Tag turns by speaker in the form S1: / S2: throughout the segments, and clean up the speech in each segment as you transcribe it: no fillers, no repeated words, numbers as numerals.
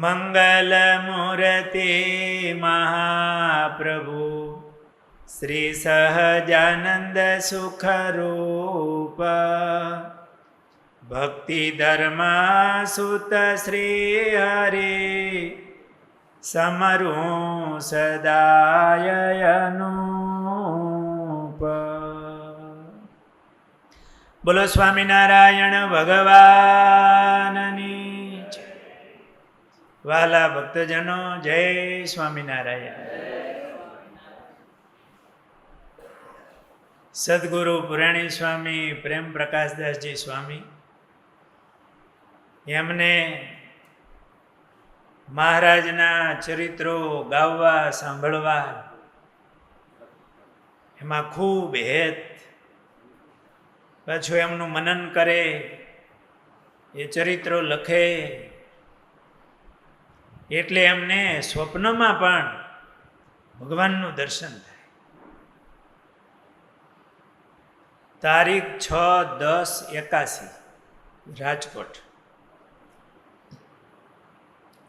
S1: મંગલમૂર્તિ મહાપ્રભુ શ્રી સહજાનંદ સુખરૂપ ભક્તિ ધર્મ સુત શ્રી હરિ સમરું સદાય અનુપ. બોલો સ્વામિનારાયણ ભગવાનની. વાલા ભક્તજનો, જય સ્વામિનારાયણ. સદગુરુ પુરાણી સ્વામી પ્રેમ પ્રકાશદાસજી સ્વામી, એમને મહારાજના ચરિત્રો ગાવવા સાંભળવા એમાં ખૂબ હેત, પાછું એમનું મનન કરે, એ ચરિત્રો લખે, એટલે એમને સ્વપ્નમાં પણ ભગવાનનું દર્શન થાય. તારીખ 6-10-81 રાજકોટ.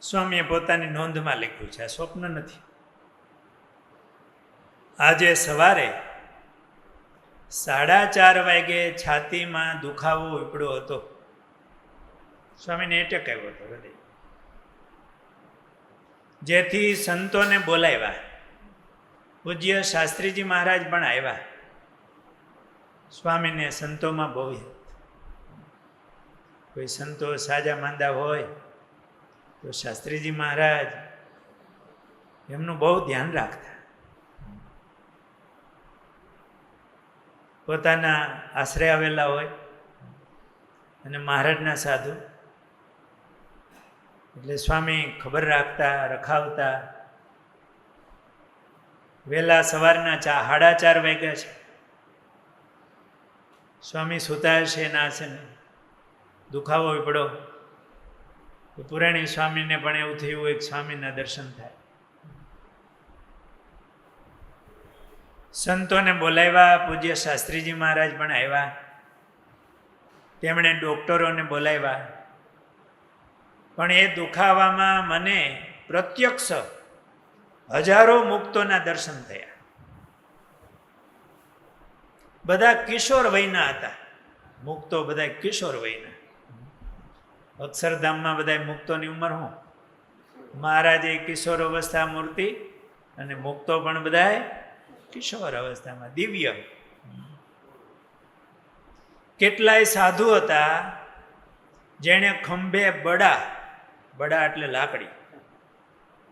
S1: સ્વામીએ પોતાની નોંધમાં લખ્યું છે, આ સ્વપ્ન નથી. આજે સવારે 4:30 વાગે છાતીમાં દુખાવો ઉપડ્યો હતો. સ્વામીને એટેક આવ્યો હતો હૃદય, જેથી સંતોને બોલાવ્યા. પૂજ્ય શાસ્ત્રીજી મહારાજ પણ આવ્યા. સ્વામીને સંતોમાં બહુ હેત. કોઈ સંતો સાજા માંદા હોય તો શાસ્ત્રીજી મહારાજ એમનું બહુ ધ્યાન રાખતા. પોતાના આશ્રય આવેલા હોય અને મહારાજના સાધુ, એટલે સ્વામી ખબર રાખતા, રખાવતા. વહેલા સવારના 4:30 વાગ્યા છે. સ્વામી સુતા છે ના છે ને દુખાવો પડ્યો. પુરાણી સ્વામીને પણ એવું થયું હોય કે સ્વામીના દર્શન થાય. સંતોને બોલાવ્યા. પૂજ્ય શાસ્ત્રીજી મહારાજ પણ આવ્યા. તેમણે ડોક્ટરોને બોલાવ્યા. પણ એ દુખાવામાં મને પ્રત્યક્ષ હજારો મુક્તોના દર્શન થયા. બધા કિશોર વયના હતા. મુક્તો બધા કિશોર વયના. અક્ષરધામમાં બધા મુક્તોની ઉંમર હું, મહારાજે કિશોર અવસ્થા મૂર્તિ અને મુક્તો પણ બધા કિશોર અવસ્થામાં દિવ્ય. કેટલાય સાધુ હતા જેણે ખંભે બડા એટલે લાકડી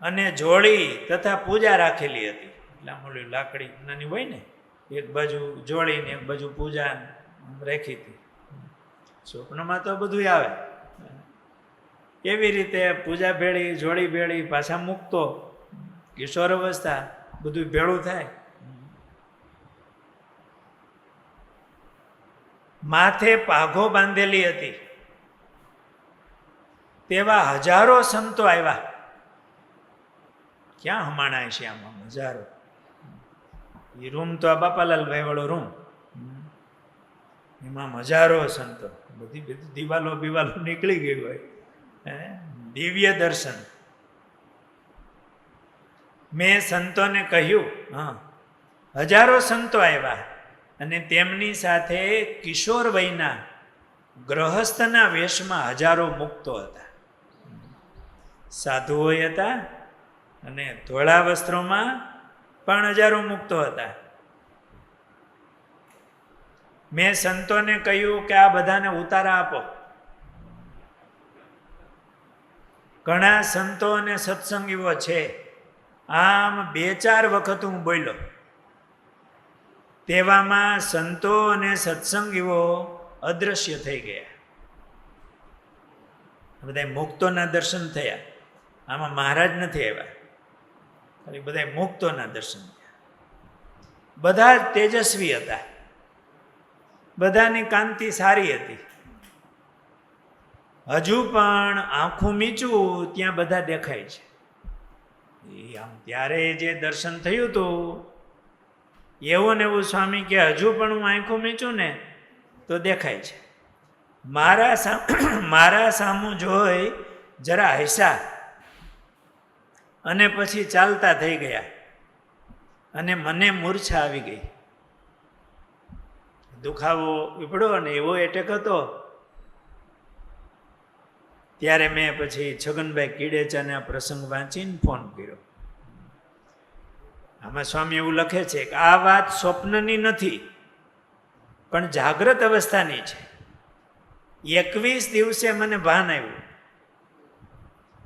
S1: અને જોડી તથા પૂજા રાખેલી હતી. એટલે આમ લાકડી નાની હોય ને, એક બાજુ જોડી ને એક બાજુ પૂજા રાખી હતી. સ્વપ્નમાં તો બધું આવે. એવી રીતે પૂજા ભેળી, જોડી ભેળી, પાછા મૂકતો, કિશોર અવસ્થા, બધું ભેળું થાય. માથે પાઘો બાંધેલી હતી. તેવા હજારો સંતો આવ્યા. ક્યાં હમાણા છે આમાં હજારો? એ રૂમ તો આ બાપાલાલભાઈ વાળો રૂમ, એમાં હજારો સંતો. બધી દિવાલો નીકળી ગઈ હોય. દિવ્ય દર્શન. મેં સંતોને કહ્યું, હજારો સંતો આવ્યા અને તેમની સાથે કિશોર વયના ગ્રહસ્થના વેશમાં હજારો મુક્તો હતા. સાધુઓ હતા અને ધોળા વસ્ત્રોમાં પણ હજારો મુક્તો હતા. મેં સંતોને કહ્યું કે આ બધાને ઉતારા આપો. ઘણા સંતો અને સત્સંગીઓ છે. આમ 2-4 વખત હું બોલ્યો. તેવામાં સંતો અને સત્સંગીઓ અદ્રશ્ય થઈ ગયા. બધા મુક્તોના દર્શન થયા. આમાં મહારાજ નથી આવ્યા, ખાલી બધા મુક્તોના દર્શન થયા. બધા તેજસ્વી હતા. બધાની કાંતિ સારી હતી. હજુ પણ આંખું મીચું ત્યાં બધા દેખાય છે. આમ ત્યારે જે દર્શન થયું હતું એવું ને એવું સ્વામી કે હજુ પણ હું આંખું મીચું ને તો દેખાય છે. મારા સામું જોઈ જરા હસ્યા અને પછી ચાલતા થઈ ગયા અને મને મૂર્છા આવી ગઈ. દુખાવો ઉપડ્યો અને એવો એટેક હતો. ત્યારે મેં પછી છગનભાઈ કીડેચાને આ પ્રસંગ વાંચીને ફોન કર્યો. આમાં સ્વામી એવું લખે છે કે આ વાત સ્વપ્નની નથી, પણ જાગ્રત અવસ્થાની છે. 21 દિવસે મને ભાન આવ્યું.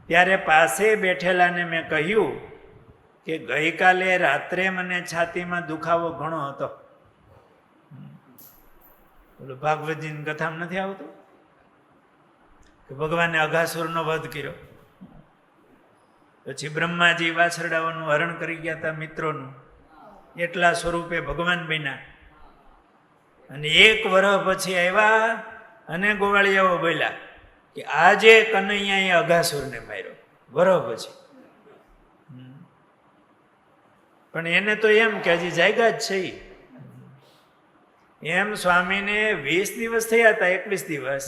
S1: ત્યારે પાસે બેઠેલાને મેં કહ્યું કે ગઈકાલે રાત્રે મને છાતીમાં દુખાવો ઘણો હતો. બોલો, ભાગવતજીની કથામાં નથી આવતું કે ભગવાને અઘાસુરનો વધ કર્યો, પછી બ્રહ્માજી વાછરડાઓનું હરણ કરી ગયા હતા મિત્રોનું, એટલા સ્વરૂપે ભગવાન બન્યા. અને 1 વર્ષ પછી આવ્યા અને ગોવાળિયાઓ બોલ્યા કે આજે કનૈયાએ અઘાસુરને માર્યો, વર્ષ પછી. પણ એને તો એમ કે હજી જાયગા જ છે. એમ સ્વામીને 20 દિવસ થયા હતા, 21 દિવસ,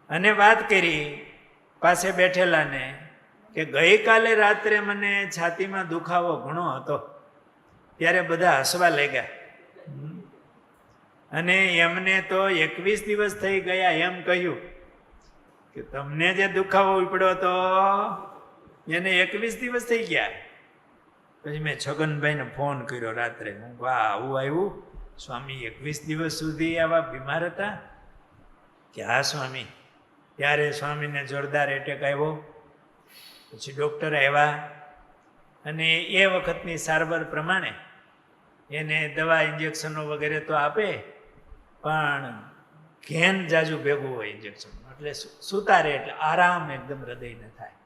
S1: અને વાત કરી પાસે બેઠેલાને કે ગઈકાલે રાત્રે મને છાતીમાં દુખાવો ઘણો હતો. ત્યારે બધા હસવા લાગ્યા. અને એમને તો 21 દિવસ થઈ ગયા એમ કહ્યું કે તમને જે દુખાવો ઉપડ્યો હતો એને 21 દિવસ થઈ ગયા. પછી મેં છગનભાઈને ફોન કર્યો રાત્રે. હું વાહ, આવું આવ્યું? સ્વામી 21 દિવસ સુધી આવા બીમાર હતા? કે હા સ્વામી. ત્યારે સ્વામીને જોરદાર એટેક આવ્યો. પછી ડૉક્ટર આવ્યા અને એ વખતની સારવાર પ્રમાણે એને દવા ઇન્જેક્શનો વગેરે તો આપે, પણ ઘેન જાજુ ભેગું હોય ઇન્જેક્શન, એટલે સુતારે એટલે આરામ એકદમ હૃદયને થાય.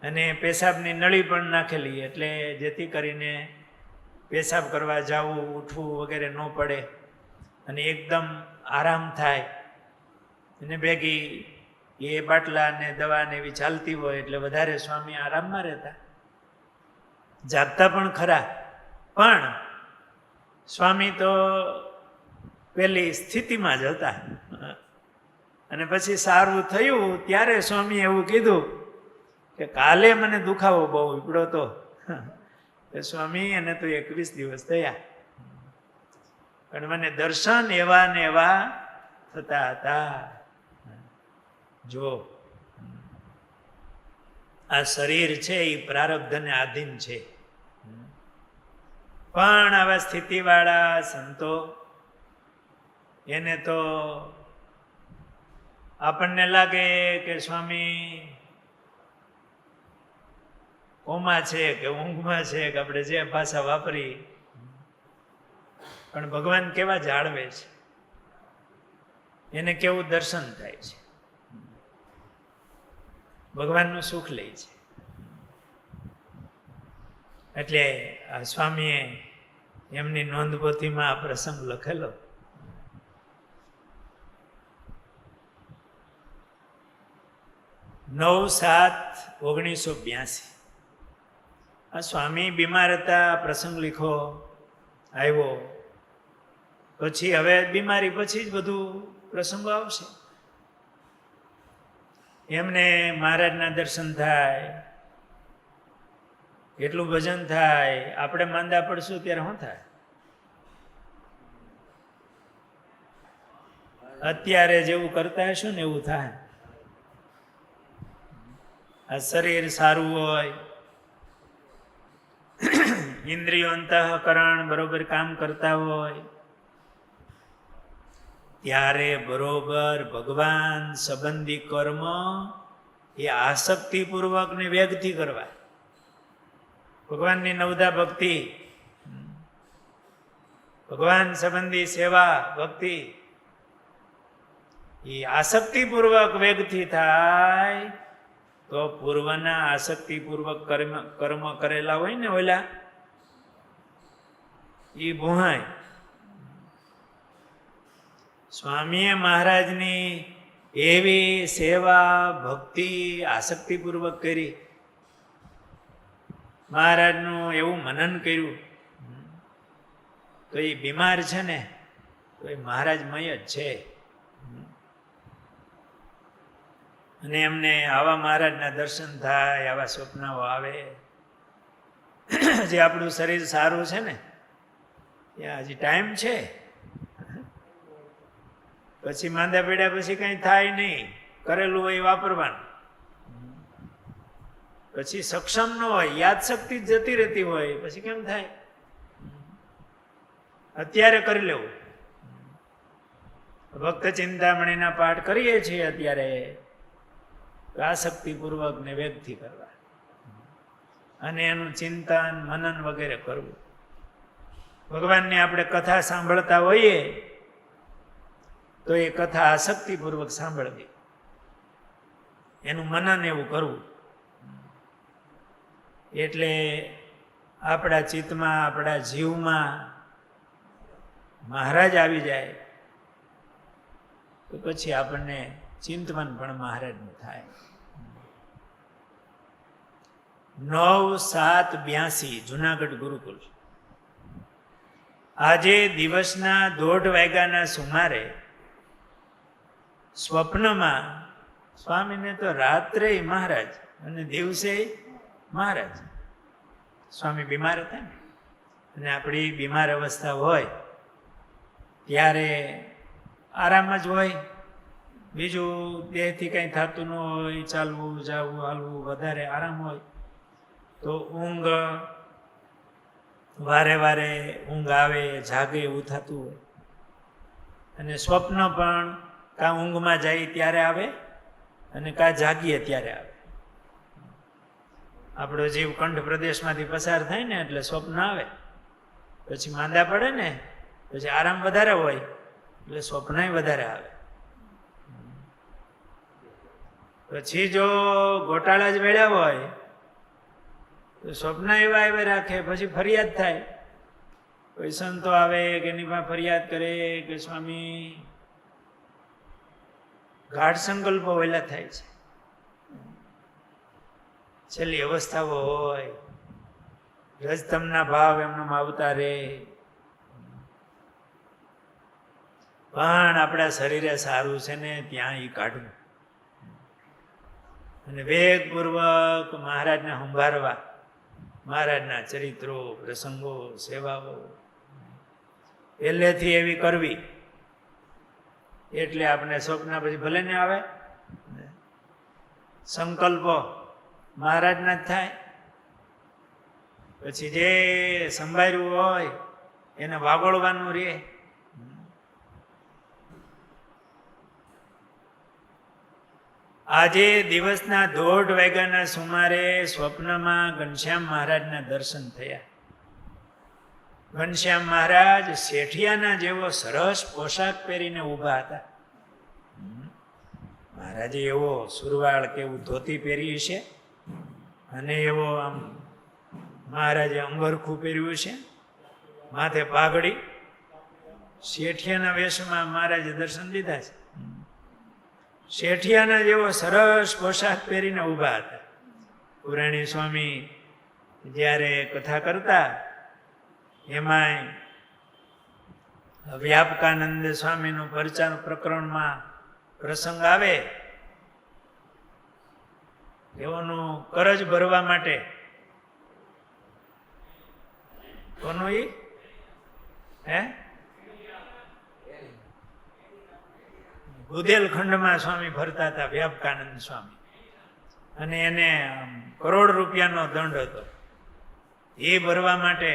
S1: અને પેશાબની નળી પણ નાખેલી, એટલે જેથી કરીને પેશાબ કરવા જવું, ઉઠવું વગેરે ન પડે અને એકદમ આરામ થાય. અને ભેગી એ બાટલા ને દવા ને એવી ચાલતી હોય એટલે વધારે સ્વામી આરામમાં રહેતા. જાગતા પણ ખરા, પણ સ્વામી તો પેલી સ્થિતિમાં જ હતા. અને પછી સારું થયું ત્યારે સ્વામી એવું કીધું કે કાલે મને દુખાવો બહુ ઉપડ્યો હતો. સ્વામી એને તો 21 દિવસ થયા, પણ મને દર્શન એવા ને એવા થતા હતા. જો આ શરીર છે એ પ્રારબ્ધને આધીન છે, પણ આવા સ્થિતિવાળા સંતો એને તો આપણને લાગે કે સ્વામી કોમા છે કે ઊંઘમાં છે કે આપણે જે ભાષા વાપરી, પણ ભગવાન કેવા જાળવે છે, એને કેવું દર્શન થાય છે, ભગવાનનું સુખ લે છે. એટલે આ સ્વામીએ એમની નોંધપોથીમાં આ પ્રસંગ લખેલો. નવ 7/1982 આ સ્વામી બીમાર હતા, પ્રસંગ લીખો આવ્યો. પછી હવે બીમારી પછી જ બધું પ્રસંગો આવશે. એમને મહારાજના દર્શન થાય, એટલું ભજન થાય. આપણે માંદા પડશું ત્યારે શું થાય? અત્યારે જેવું કરતા હશું ને એવું થાય. આ શરીર સારું હોય, ઇન્દ્રિયો અંતઃકરણ બરોબર કામ કરતા હોય, ત્યારે બરોબર ભગવાન સંબંધી કર્મ એ આસક્તિપૂર્વક ને વેગથી કરવા. ભગવાનની નવધા ભક્તિ, ભગવાન સંબંધી સેવા ભક્તિ એ આસક્તિપૂર્વક વેગથી થાય તો પૂર્વના આસક્તિપૂર્વક કર્મ કરેલા હોય ને ઓલા, એ ભૂહાય. સ્વામીએ મહારાજની એવી સેવા ભક્તિ આસક્તિપૂર્વક કરી, મહારાજનું એવું મનન કર્યું, તો એ બીમાર છે ને તો એ મહારાજમય જ છે. અને એમને આવા મહારાજના દર્શન થાય, આવા સ્વપ્નાઓ આવે. જે આપણું શરીર સારું છે ને, ત્યાં હજી ટાઈમ છે. પછી માંદા પડ્યા પછી કંઈ થાય નહીં, કરેલું હોય વાપરવાનું. પછી સક્ષમ ન હોય, યાદશક્તિ જતી રહેતી હોય, પછી કેમ થાય? અત્યારે કરી લેવું. ભક્ત ચિંતામણીના પાઠ કરીએ છીએ અત્યારે, આસક્તિપૂર્વક ને વેગથી કરવા, અને એનું ચિંતન મનન વગેરે કરવું. ભગવાનની આપણે કથા સાંભળતા હોઈએ તો એ કથા આસક્તિપૂર્વક સાંભળવી, એનું મનન એવું કરવું. એટલે આપણા ચિત્તમાં, આપણા જીવમાં મહારાજ આવી જાય તો પછી આપણને ચિંતન પણ મહારાજનું થાય. 9/7/82 જુનાગઢ ગુરુકુલ. આજે દિવસના 1:30 વાગ્યાના સુમારે સ્વપ્નમાં, સ્વામીને તો રાત્રે મહારાજ અને દિવસે મહારાજ. સ્વામી બીમાર હતા ને, અને આપણી બીમાર અવસ્થા હોય ત્યારે આરામ જ હોય, બીજું દેહથી કંઈ થતું ન હોય, ચાલવું જાવું હાલવું વધારે આરામ હોય, તો ઊંઘ વારે વારે ઊંઘ આવે, જાગે એવું થતું હોય. અને સ્વપ્ન પણ કાં ઊંઘમાં જાય ત્યારે આવે અને કાં જાગીએ ત્યારે આવે. આપણો જીવ કંઠ પ્રદેશમાંથી પસાર થાય ને એટલે સ્વપ્ન આવે, પછી માંદા પડે ને પછી આરામ વધારે હોય એટલે સ્વપ્નય વધારે આવે. પછી જો ગોટાળા જ વેળ્યા હોય તો સ્વપ્ન એવા એવા રાખે, પછી ફરિયાદ થાય. કોઈ સંતો આવે કે એની પાસે ફરિયાદ કરે કે સ્વામી ગાઢ સંકલ્પો વહેલા થાય છે, છેલ્લી અવસ્થાઓ હોય, રજતમના ભાવ એમનામાં આવતા રહે, પણ આપણા શરીરે સારું છે ને ત્યાં એ કાઢવું અને વેગપૂર્વક મહારાજને સંભાળવા, મહારાજના ચરિત્રો, પ્રસંગો, સેવાઓ પહેલેથી એવી કરવી. એટલે આપણે સ્વપ્ન પછી ભલે ને આવે, સંકલ્પો મહારાજના જ થાય. પછી જે સંભાળ્યું હોય એને વાગોળવાનું રહે. આજે દિવસના 1:30 વાગ્યાના સુમારે સ્વપ્નમાં ઘનશ્યામ મહારાજના દર્શન થયા. ઘનશ્યામ મહારાજ શેઠિયાના જેવો સરસ પોશાક પહેરીને ઊભા હતા. મહારાજે એવો સુરવાળ કે એવું ધોતી પહેર્યું છે, અને એવો આમ મહારાજે અંગરખું પહેર્યું છે, માથે પાઘડી. શેઠિયાના વેશમાં મહારાજે દર્શન લીધા છે. શેઠિયાના જેવો સરસ પોશાક પહેરીને ઊભા હતા. પુરાણી સ્વામી જ્યારે કથા કરતા એમાંય વ્યાપકાનંદ સ્વામીનું પરચા પ્રકરણમાં પ્રસંગ આવે, એઓનું કરજ ભરવા માટે કોનું બુદેલખંડમાં સ્વામી ભરતા હતા વ્યાપકાનંદ સ્વામી, અને એને કરોડ રૂપિયાનો દંડ હતો. એ ભરવા માટે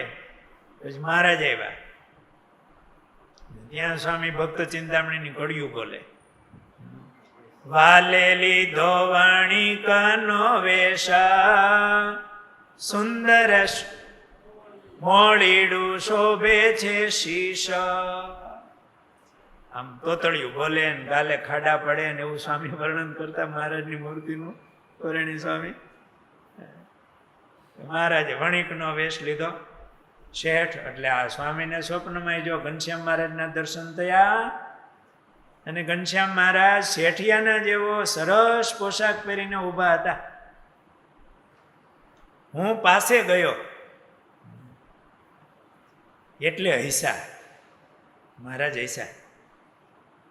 S1: પછી મહારાજ આવ્યા. ત્યાં સ્વામી ભક્ત ચિંતામણીની કડિયું બોલે, વાલેલી ધોવાણી કાનો વેશા, સુંદર મોડીડું શોભે છે શીશ. આમ તોતળિયું બોલે ને ગાલે ખાડા પડે ને એવું સ્વામી વર્ણન કરતા મહારાજની મૂર્તિનું. પુરાણી સ્વામી મહારાજે વણિકનો વેશ લીધો, શેઠ. એટલે આ સ્વામીને સ્વપ્નમાં જો ઘનશ્યામ મહારાજના દર્શન થયા, અને ઘનશ્યામ મહારાજ શેઠિયાના જેવો સરસ પોશાક પહેરીને ઊભા હતા. હું પાસે ગયો એટલે હૈસા, મહારાજ હૈસા.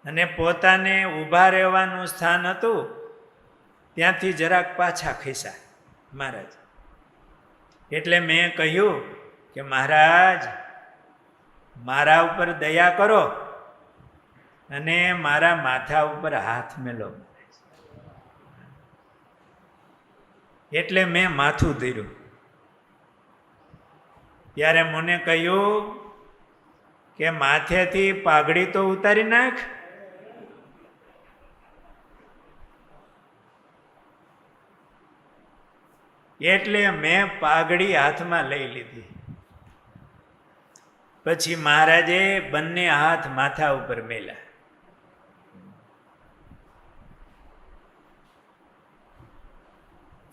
S1: અને પોતાને ઊભા રહેવાનું સ્થાન હતું ત્યાંથી જરાક પાછા ખિસ્યા મહારાજ. એટલે મેં કહ્યું કે મહારાજ મારા ઉપર દયા કરો અને મારા માથા ઉપર હાથ મેલો. એટલે મેં માથું ધર્યું. ત્યારે મને કહ્યું કે માથેથી પાઘડી તો ઉતારી નાખ. એટલે મેં પાઘડી હાથમાં લઈ લીધી. પછી મહારાજે બંને હાથ માથા ઉપર મેલ્યા.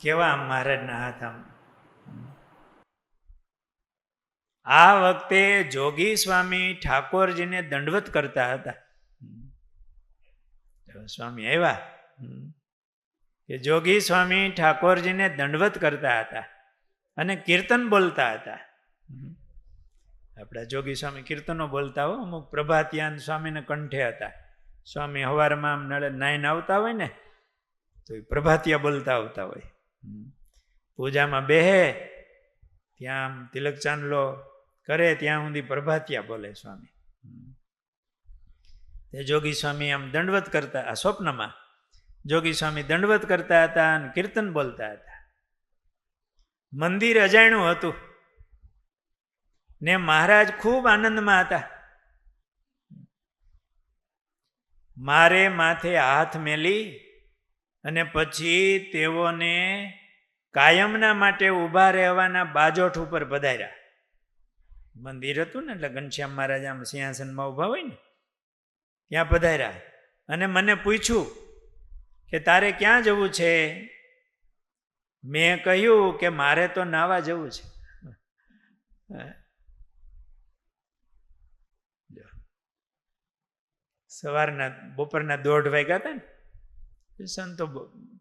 S1: કેવા મહારાજના હાથ આમ. આ વખતે જોગી સ્વામી ઠાકોરજીને દંડવત કરતા હતા. સ્વામી આવ્યા કે જોગી સ્વામી ઠાકોરજીને દંડવત કરતા હતા અને કીર્તન બોલતા હતા. આપણા જોગી સ્વામી કીર્તનો બોલતા હોય. અમુક પ્રભાતિયાન સ્વામીને કંઠે હતા. સ્વામી હવારમાં આમ નળે નાઈને આવતા હોય ને તો એ પ્રભાતિયા બોલતા આવતા હોય. પૂજામાં બેહે ત્યાં આમ તિલક ચાંદલો કરે ત્યાં સુધી પ્રભાતિયા બોલે સ્વામી. તે જોગી સ્વામી આમ દંડવત કરતા, આ સ્વપ્નમાં જોગી સ્વામી દંડવત કરતા હતા અને કીર્તન બોલતા હતા. મંદિર અજાણ્યું હતું ને મહારાજ ખૂબ આનંદમાં હતા. મારે માથે હાથ મેલી અને પછી તેઓને કાયમના માટે ઊભા રહેવાના બાજોઠ ઉપર પધાર્યા. મંદિર હતું ને એટલે ઘનશ્યામ મહારાજ આમ સિંહાસનમાં ઊભા હોય ને ત્યાં પધાર્યા અને મને પૂછ્યું કે તારે ક્યાં જવું છે? મેં કહ્યું કે મારે તો નાવા જવું છે. સવારના બપોરના 1:30 વાગ્યા હતા ને, સંતો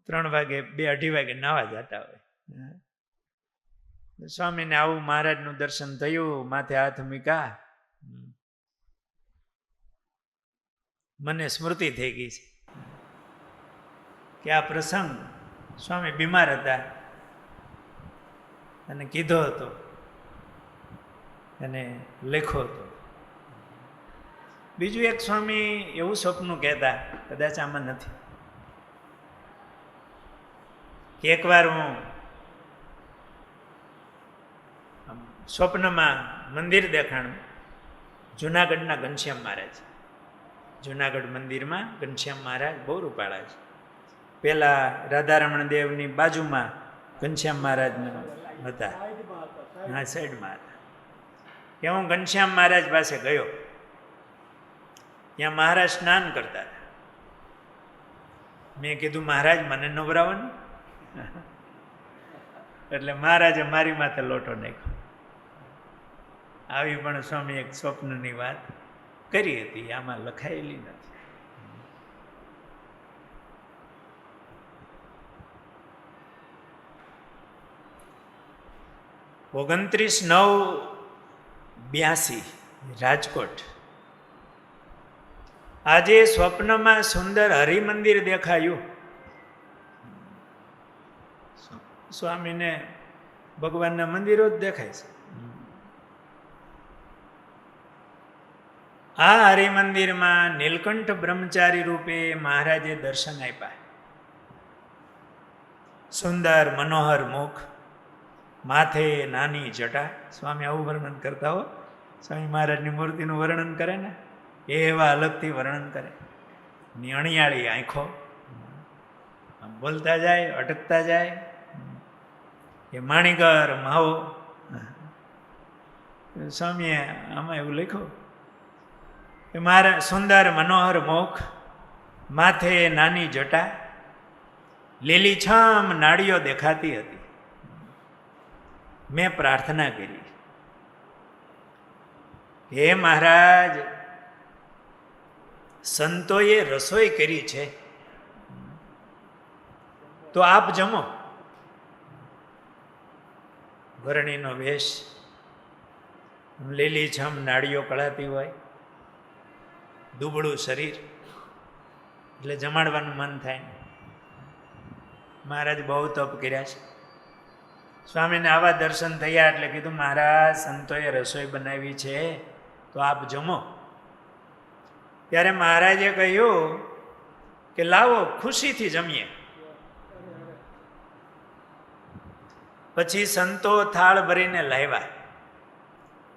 S1: 3 વાગે 2-2:30 વાગે નાવા જતા હોય. સ્વામીને આવું મહારાજનું દર્શન થયું, માથે હાથ મૂક્યા. મને સ્મૃતિ થઈ ગઈ છે કે આ પ્રસંગ સ્વામી બીમાર હતા અને કીધો હતો અને લખ્યો હતો. બીજું એક સ્વામી એવું સ્વપ્ન કહેતા, કદાચ આમાં નથી, કે એકવાર હું સ્વપ્નમાં મંદિર દેખાણું, જુનાગઢના ઘનશ્યામ મહારાજ. જુનાગઢ મંદિરમાં ઘનશ્યામ મહારાજ બહુ રૂપાળા છે. પેલા રાધારમણ દેવની બાજુમાં ઘનશ્યામ મહારાજ હતા, હા સાઈડમાં હતા. ત્યાં હું ઘનશ્યામ મહારાજ પાસે ગયો. ત્યાં મહારાજ સ્નાન કરતા હતા. મેં કીધું મહારાજ મને નવરાવો ને. એટલે મહારાજે મારી માથે લોટો નાખ્યો. આવી પણ સ્વામી એક સ્વપ્નની વાત કરી હતી, આમાં લખાયેલી નથી. 29/9/82 રાજકોટ. આજે સ્વપ્નમાં સુંદર હરિમંદિર દેખાયું. સ્વામીને ભગવાનના મંદિરો જ દેખાય છે. આ હરિમંદિરમાં નીલકંઠ બ્રહ્મચારી રૂપે મહારાજે દર્શન આપ્યા. સુંદર મનોહર મુખ, માથે નાની જટા. સ્વામી આવું વર્ણન કરતા હો. સ્વામી મહારાજની મૂર્તિનું વર્ણન કરે ને એવા અલગથી વર્ણન કરે. અણિયાળી આંખો, આમ બોલતા જાય, અટકતા જાય. એ માણીકર માવો. સ્વામીએ આમાં એવું લખ્યું કે મારા સુંદર મનોહર મુખ, માથે નાની જટા, લીલીછમ નાડીઓ દેખાતી હતી. મેં પ્રાર્થના કરી, હે મહારાજ, સંતોએ રસોઈ કરી છે તો આપ જમો. વરણીનો વેશ, લીલીછમ નાડીઓ કળાતી હોય, દુબળું શરીર, એટલે જમાડવાનું મન થાય. મહારાજ બહુ તપ કર્યા છે. સ્વામીને આવા દર્શન થયા એટલે કીધું મહારાજ સંતોએ રસોઈ બનાવી છે તો આપ જમો. ત્યારે મહારાજે કહ્યું કે લાવો ખુશીથી જમીએ. પછી સંતો થાળ ભરીને લાવ્યા.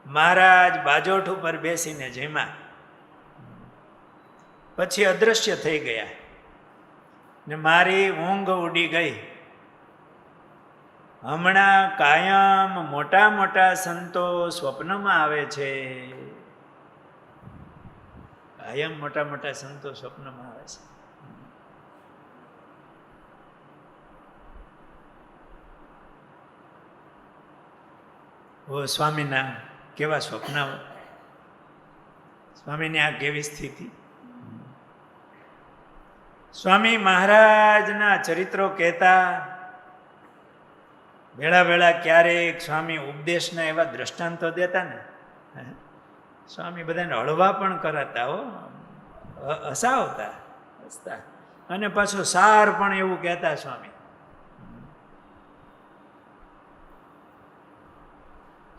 S1: મહારાજ બાજોઠ ઉપર બેસીને જમ્યા. પછી અદૃશ્ય થઈ ગયા ને મારી ઊંઘ ઉડી ગઈ. હમણાં કાયમ મોટા મોટા સંતો સ્વપ્નમાં આવે છે. કાયમ મોટા મોટા સંતો સ્વપ્નમાં આવે છે. ઓ સ્વામીના કેવા સ્વપ્ન, સ્વામીની આ કેવી સ્થિતિ. સ્વામી મહારાજના ચરિત્રો કહેતા વેળા વેળા ક્યારેક સ્વામી ઉપદેશના એવા દ્રષ્ટાંતો દેતા ને, સ્વામી બધાને હળવા પણ કરાતા હો, હસાવતા હસતા, અને પાછું સાર પણ એવું કહેતા સ્વામી.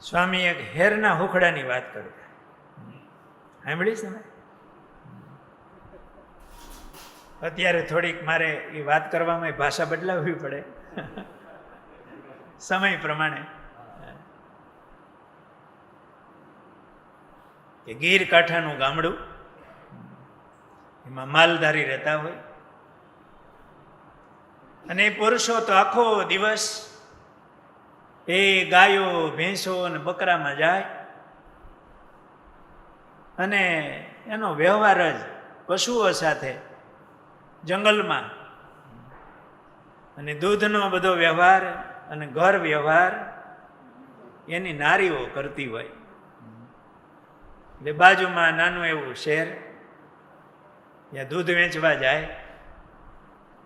S1: સ્વામી એક હેરના હુખડાની વાત કરતા, સાંભળીશ તમે? અત્યારે થોડીક મારે એ વાત કરવામાં ભાષા બદલાવવી પડે સમય પ્રમાણે. કે ગીર કાંઠાનું ગામડું, એમાં માલધારી રહેતા હોય, અને પુરુષો તો આખો દિવસ એ ગાયો ભેંસો અને બકરામાં જાય અને એનો વ્યવહાર જ પશુઓ સાથે જંગલમાં, અને દૂધનો બધો વ્યવહાર અને ઘર વ્યવહાર એની નારીઓ કરતી હોય. એટલે બાજુમાં નાનું એવું શહેર, ત્યાં દૂધ વેચવા જાય,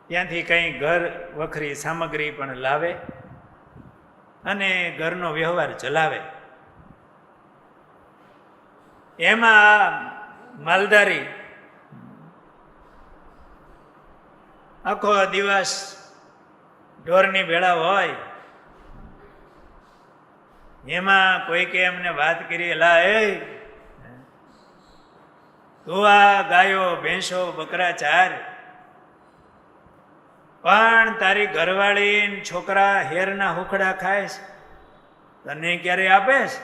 S1: ત્યાંથી કંઈ ઘર વખરી સામગ્રી પણ લાવે અને ઘરનો વ્યવહાર ચલાવે. એમાં માલધારી આખો દિવસ ઢોરની ભેળા હોય, એમાં કોઈકે એમને વાત કરી, લા એ તું આ ગાયો ભેંસો બકરા ચાર, પણ તારી ઘરવાળી છોકરા હેરના હુખડા ખાય છે, તને ક્યારે આપેશ?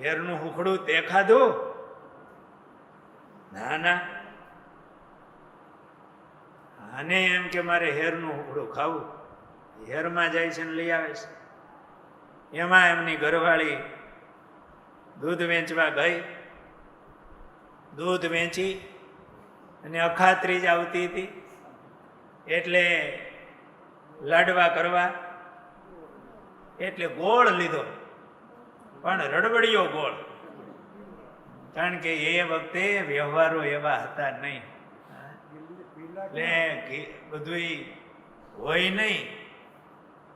S1: હેરનું હુખડું તે ખાધું? ના ના. આને એમ કે મારે હેરનું હુખડું ખાવું, હેરમાં જાય છે ને લઈ આવે છે. એમાં એમની ઘરવાળી દૂધ વેચવા ગઈ, દૂધ વેચી અને અખાત્રી જ આવતી હતી, એટલે લાડવા કરવા એટલે ગોળ લીધો, પણ રડબડિયો ગોળ, કારણ કે એ વખતે વ્યવહારો એવા હતા નહીં, એટલે બધું હોય નહીં,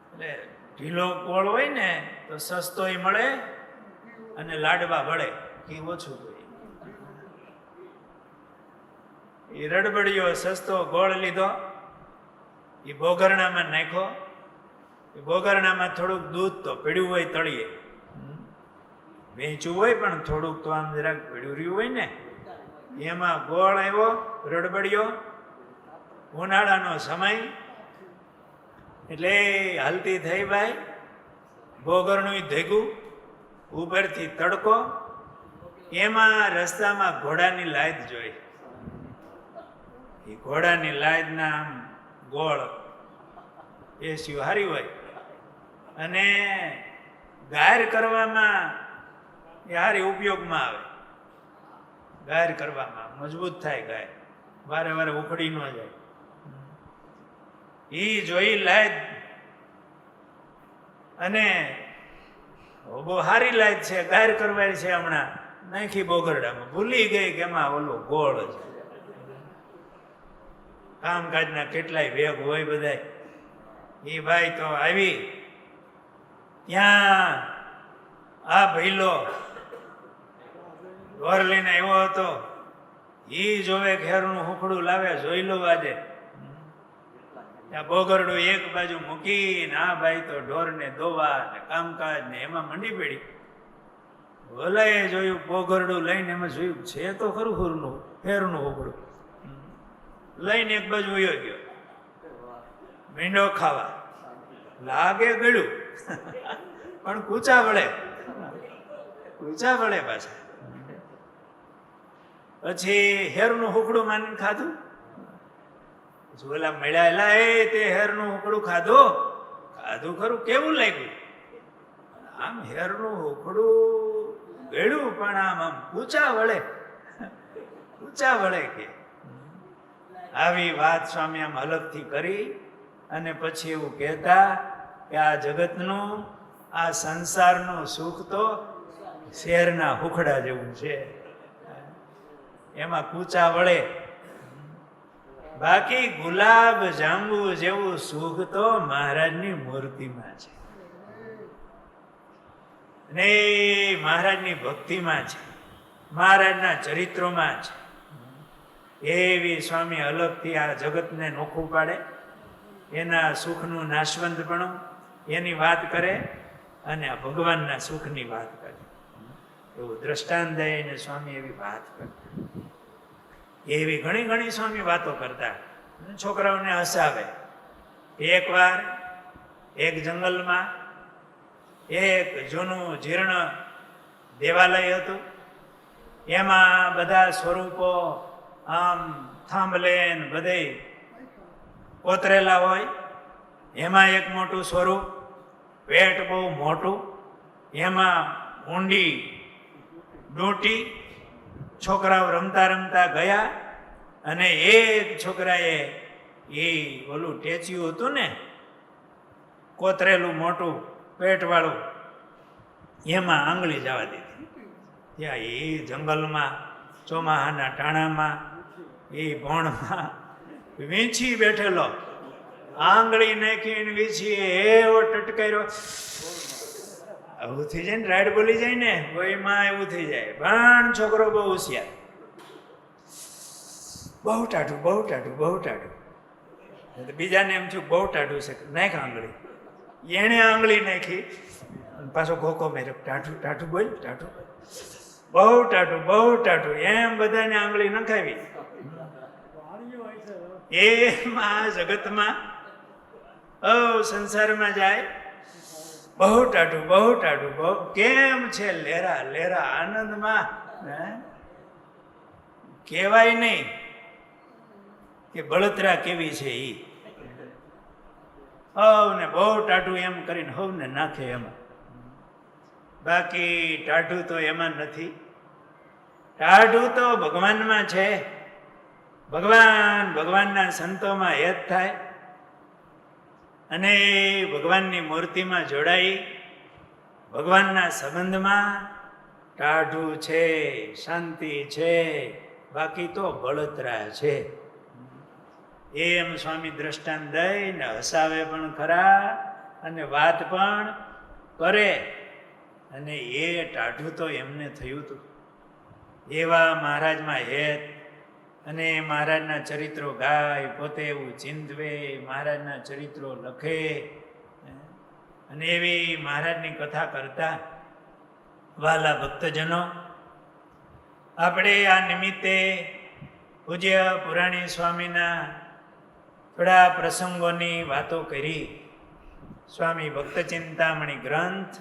S1: એટલે ઢીલો ગોળ હોય ને તો સસ્તોય મળે અને લાડવા વળે એ ઓછું હોય. એ રડબડિયો સસ્તો ગોળ લીધો, એ બોગરણામાં નાખ્યો. એ બોગરણામાં થોડુંક દૂધ તો પીડ્યું હોય તળીએ, વેચવું હોય પણ થોડુંક તો આમ જરાક પીડ્યું રહ્યું હોય ને, એમાં ગોળ આવ્યો રડબડિયો. ઉનાળાનો સમય એટલે હાલતી થઈ ભાઈ, બોગરનું ધેગું, ઉપરથી તડકો, એમાં રસ્તામાં ઘોડાની લાઈદ જોઈ. એ ઘોડાની લાઈદના આમ ગોળ એ હારી હોય, અને ગાયર કરવામાં એ હારી ઉપયોગમાં આવે. ગાયર કરવામાં મજબૂત થાય ગાય, વારે વારે ઉખડી ન જાય. એ જોઈ લાઈદ, અને બહુ સારી લાઈદ છે, ગાયર કરવાય છે, હમણાં નાખી બોગરડામાં, ભૂલી ગઈ કે એમાં ઓલો ગોળ છે. કામકાજના કેટલાય વેગ હોય બધાય. એ ભાઈ તો આવી, ત્યાં આ ભઈલો ઢોર લઈને આવ્યો હતો, ઈ જોવે ઘેરનું હુંકડું લાવે, જોઈ લો આજે. ત્યાં બોગરડું એક બાજુ મૂકીને આ ભાઈ તો ઢોરને દોવા ને કામકાજ ને એમાં મંડી પડી. ભલાએ જોયું બોગરડું લઈને એમાં જોયું છે તો ખરું હુરનું ફેરનું હુકડું. લઈને એક બાજુ વયો ગયો, મીંડો ખાવા લાગે ગળ્યું પણ કૂચા વળે પાછા. પછી હેરનું હુકડું માનીને ખાધું. ઓલા મળ્યા એલા એ તે હેરનું હુકડું ખાધું ખરું, કેવું લાગ્યું? આમ હેરનું હુકડું ગળ્યું પણ આમ ઊંચા વળે કે. આવી વાત સ્વામી આમ અલગથી કરી અને પછી એવું કહેતા કે આ જગતનું આ સંસારનું સુખ તો શેરના હુકડા જેવું છે, એમાં કૂચા વળે. બાકી ગુલાબ જાંબુ જેવું સુખ તો મહારાજની મૂર્તિમાં છે ને મહારાજની ભક્તિમાં છે, મહારાજના ચરિત્રોમાં છે. એવી સ્વામી અલગથી આ જગતને નોખું પાડે, એના સુખનું નાશવંતપણું એની વાત કરે અને આ ભગવાનના સુખની વાત કરે. એવું દ્રષ્ટાંત દઈને સ્વામી એવી વાત કરતા. એવી ઘણી ઘણી સ્વામી વાતો કરતા, છોકરાઓને હસાવે. એકવાર એક જંગલમાં એક જૂનું જીર્ણ દેવાલય હતું. એમાં બધા સ્વરૂપો આમ થાંભલે બધે કોતરેલા હોય. એમાં એક મોટું સ્વરૂપ, પેટ બહુ મોટું, એમાં ઊંડી ડૂંટી. છોકરાઓ રમતા રમતા ગયા અને એક છોકરાએ એ ઓલું ટેચ્યું હતું ને કોતરેલું મોટું પેટવાળું, એમાં આંગળી જવા દીધી. ત્યાં એ જંગલમાં ચોમાહાના ટાણામાં એ ભણમાં વીંછી બેઠેલો, આંગળી નાખીને વીંછી એવો ટટકાર્યો. આવું થઈ જાય ને, રાઈડ બોલી જાય ને કોઈમાં એવું થઈ જાય. પણ છોકરો બહુ હોશિયાર, બહુ ટાઢું. બીજાને એમ થયું બહુ ટાઢું છે, નાખ આંગળી. એણે આંગળી નાખી, પાછો ખોખો મેર્યો, ટાઢું બોલ, બહુ ટાઢું એમ બધાને આંગળી નખાવી. એમાં જગતમાં સંસારમાં જાય, બહુ ટાઢું બહુ કેમ છે, લેરા આનંદમાં. કહેવાય નહીં કે બળતરા કેવી છે ઈ. ને બહુ ટાઢું એમ કરીને હવને નાખે એમાં. બાકી ટાઢું તો એમાં નથી, ટાઢું તો ભગવાનમાં છે. ભગવાનના સંતોમાં હેત થાય અને ભગવાનની મૂર્તિમાં જોડાઈ ભગવાનના સંબંધમાં ટાઢું છે, શાંતિ છે. બાકી તો બળતરા છે. એમ સ્વામી દ્રષ્ટાંત દઈને હસાવે પણ ખરા અને વાત પણ કરે. અને એ ટાઢું તો એમને થયું હતું. એવા મહારાજમાં હેત અને મહારાજના ચરિત્રો ગાય, પોતે એવું ચિંતવે, મહારાજના ચરિત્રો લખે અને એવી મહારાજની કથા કરતા. વાલા ભક્તજનો, આપણે આ નિમિત્તે પૂજ્ય પુરાણી સ્વામીના થોડા પ્રસંગોની વાતો કરી. સ્વામી ભક્ત ચિંતામણી ગ્રંથ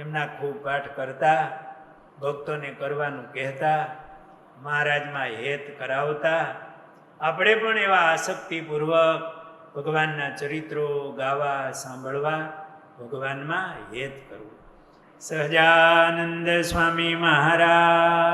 S1: એમના ખૂબ પાઠ કરતા, ભક્તોને કરવાનું કહેતા, મહારાજમાં હેત કરાવતા. આપણે પણ એવા આસક્તિપૂર્વક ભગવાનના ચરિત્રો ગાવા, સાંભળવા, ભગવાનમાં હેત કરવું. સહજાનંદ સ્વામી મહારાજ